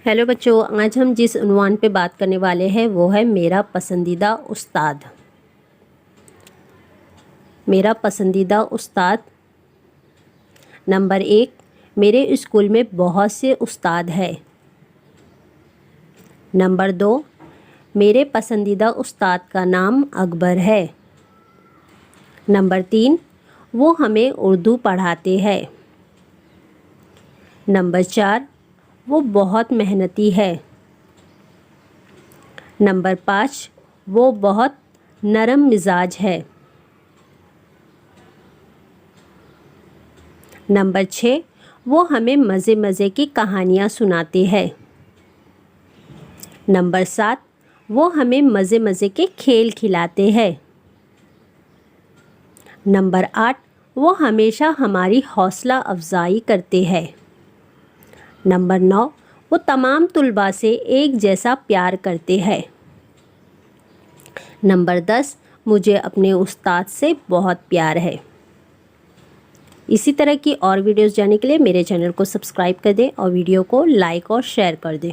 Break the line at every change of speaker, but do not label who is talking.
Hello बच्चों, आज हम जिस उन्वान पे बात करने वाले हैं वो है मेरा पसंदीदा उस्ताद। मेरा पसंदीदा उस्ताद। नंबर 1, मेरे स्कूल में बहुत से उस्ताद हैं। नंबर 2, मेरे पसंदीदा उस्ताद का नाम अकबर है। नंबर 3, वो हमें उर्दू पढ़ाते हैं। नंबर 4, वो बहुत मेहनती है। नंबर 5, वो बहुत नरम मिजाज है। नंबर 6, वो हमें मज़े मज़े की कहानियाँ सुनाते हैं। नंबर 7, वो हमें मज़े मज़े के खेल खिलाते हैं। नंबर 8, वो हमेशा हमारी हौसला अफजाई करते हैं। नंबर 9, वो तमाम तुलबा से एक जैसा प्यार करते हैं। नंबर 10, मुझे अपने उस्ताद से बहुत प्यार है। इसी तरह की और वीडियोस जानने के लिए मेरे चैनल को सब्सक्राइब कर दें और वीडियो को लाइक और शेयर कर दें।